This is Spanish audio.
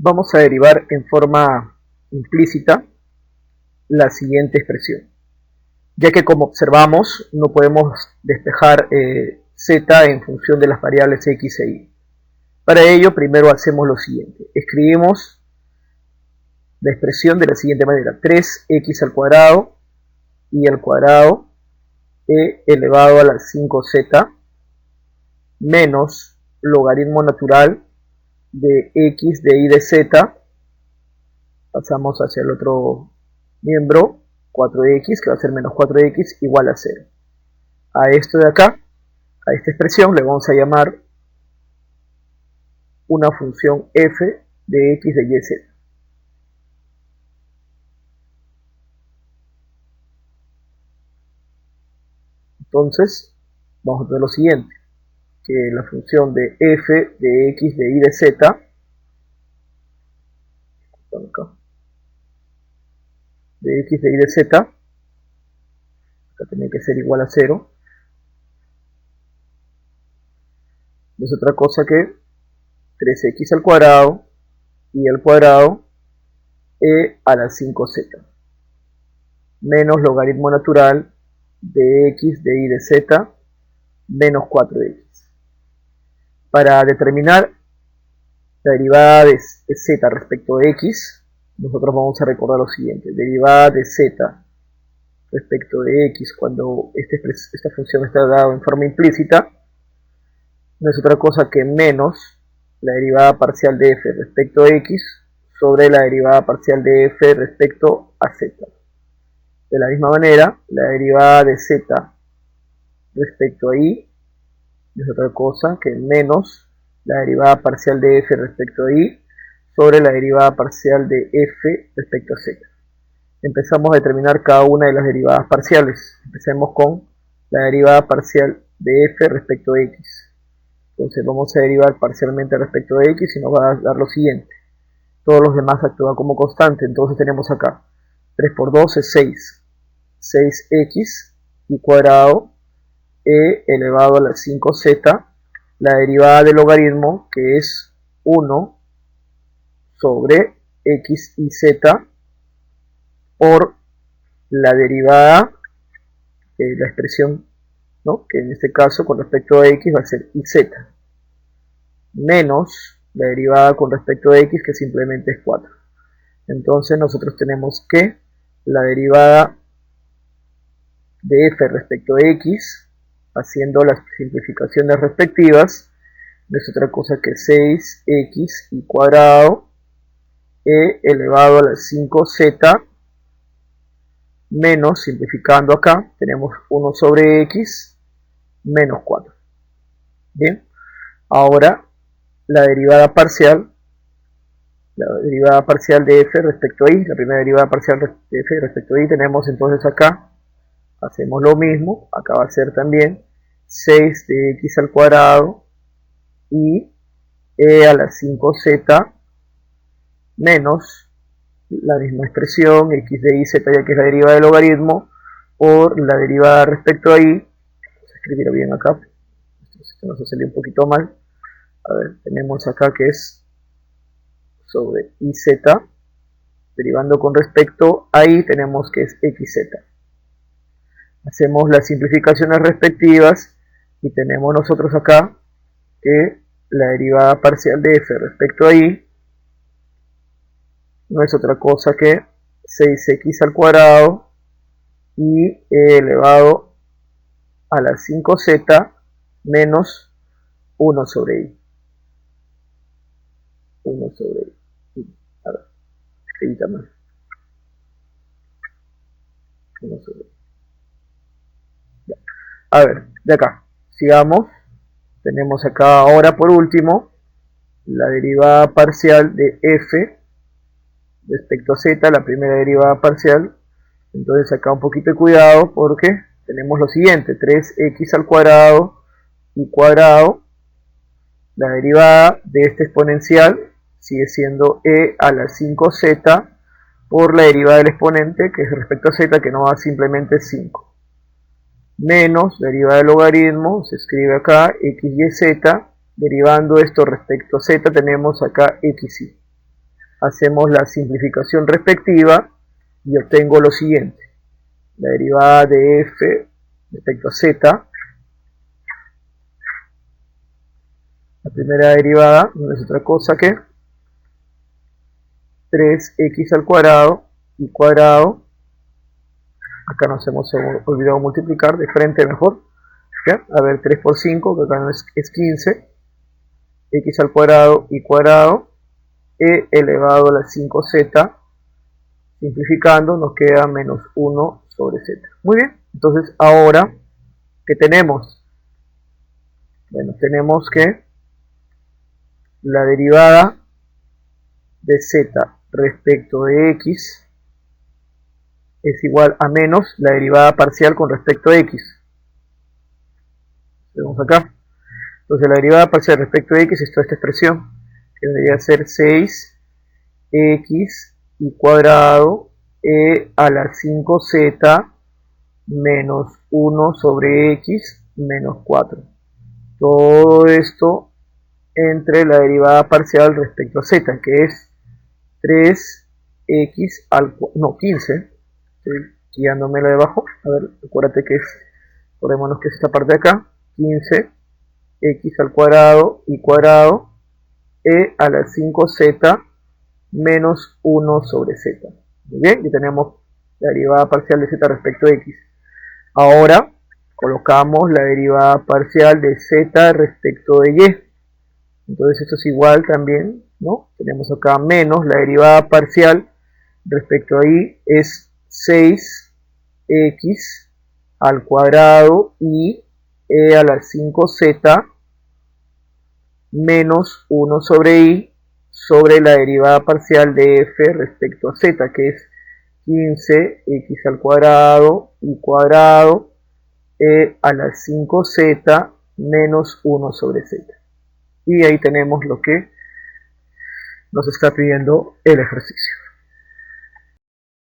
vamos a derivar en forma implícita la siguiente expresión, ya que como observamos no podemos despejar z en función de las variables x e y. Para ello primero hacemos lo siguiente, escribimos la expresión de la siguiente manera: 3x al cuadrado y al cuadrado e elevado a la 5z menos logaritmo natural de x de y de z. Pasamos hacia el otro miembro, 4x, que va a ser menos 4x igual a 0. A esto de acá, a esta expresión, le vamos a llamar una función f de x de y de z. Entonces, vamos a ver lo siguiente, que la función de f de x de y de z, de x de y de z, acá tiene que ser igual a 0, no es otra cosa que 3x al cuadrado y al cuadrado e a la 5z menos logaritmo natural de x de y de z menos 4x. Para determinar la derivada de z respecto de x, nosotros vamos a recordar lo siguiente: derivada de z respecto de x cuando esta función está dada en forma implícita no es otra cosa que menos la derivada parcial de f respecto a x sobre la derivada parcial de f respecto a z. De la misma manera, la derivada de z respecto a y no es otra cosa que menos la derivada parcial de f respecto a y sobre la derivada parcial de f respecto a z. Empezamos a determinar cada una de las derivadas parciales. Empecemos con la derivada parcial de f respecto a x. Entonces vamos a derivar parcialmente respecto de x y nos va a dar lo siguiente. Todos los demás actúan como constante, entonces tenemos acá 3 por 2 es 6. 6x y cuadrado e elevado a la 5z, la derivada del logaritmo que es 1 sobre x y z por la derivada de la expresión, ¿no?, que en este caso con respecto a x va a ser y z, menos la derivada con respecto a x que simplemente es 4. Entonces nosotros tenemos que la derivada de f respecto a x, haciendo las simplificaciones respectivas, no es otra cosa que 6x y cuadrado e elevado a la 5z menos, simplificando acá, tenemos 1 sobre x menos 4. Bien, ahora la derivada parcial de f respecto a y, la primera derivada parcial de f respecto a y, tenemos entonces acá, hacemos lo mismo, acá va a ser también 6 de x al cuadrado y e a la 5z menos la misma expresión, x de y z, ya que es la derivada del logaritmo, por la derivada respecto a y. Vamos a escribir bien acá, esto nos ha salido un poquito mal. A ver, tenemos acá que es sobre iz, derivando con respecto a y tenemos que es xz. Hacemos las simplificaciones respectivas y tenemos nosotros acá que la derivada parcial de f respecto a y no es otra cosa que 6x al cuadrado y e elevado a la 5z menos 1 sobre y. 1 sobre y. A ver, escribita más. 1 sobre y. Ya. A ver, de acá, sigamos. Tenemos acá ahora por último la derivada parcial de f respecto a z, la primera derivada parcial. Entonces acá un poquito de cuidado porque tenemos lo siguiente: 3x al cuadrado y cuadrado, la derivada de este exponencial sigue siendo e a la 5z por la derivada del exponente que es respecto a z, que no va simplemente 5, menos la derivada del logaritmo, se escribe acá x y z, derivando esto respecto a z tenemos acá xy. hacemos la simplificación respectiva y obtengo lo siguiente. La derivada de f respecto a z, la primera derivada no es otra cosa que 3x al cuadrado y cuadrado, acá nos hemos olvidado multiplicar, de frente mejor, ¿ya? A ver, 3 por 5, que acá es 15, x al cuadrado y cuadrado, e elevado a la 5z, simplificando nos queda menos 1 sobre z. Muy bien, entonces ahora, ¿qué tenemos? Bueno, tenemos que la derivada de z respecto de x es igual a menos la derivada parcial con respecto a x. Vemos acá. Entonces la derivada parcial respecto de x es toda esta expresión, que debería ser 6x y cuadrado e a la 5z menos 1 sobre x menos 4. Todo esto entre la derivada parcial respecto a z, que es 3x al 15. Estoy guiándome la de abajo. A ver, acuérdate que es, acordémonos que es esta parte de acá, 15 x al cuadrado y cuadrado e a la 5z menos 1 sobre z. Muy bien, y tenemos la derivada parcial de z respecto a x. Ahora colocamos la derivada parcial de z respecto de y. Entonces esto es igual también, ¿no? Tenemos acá menos la derivada parcial respecto a y es 6x al cuadrado y e a la 5z menos 1 sobre y sobre la derivada parcial de f respecto a z, que es 15x al cuadrado y cuadrado e a la 5z menos 1 sobre z. Y ahí tenemos lo que nos está pidiendo el ejercicio.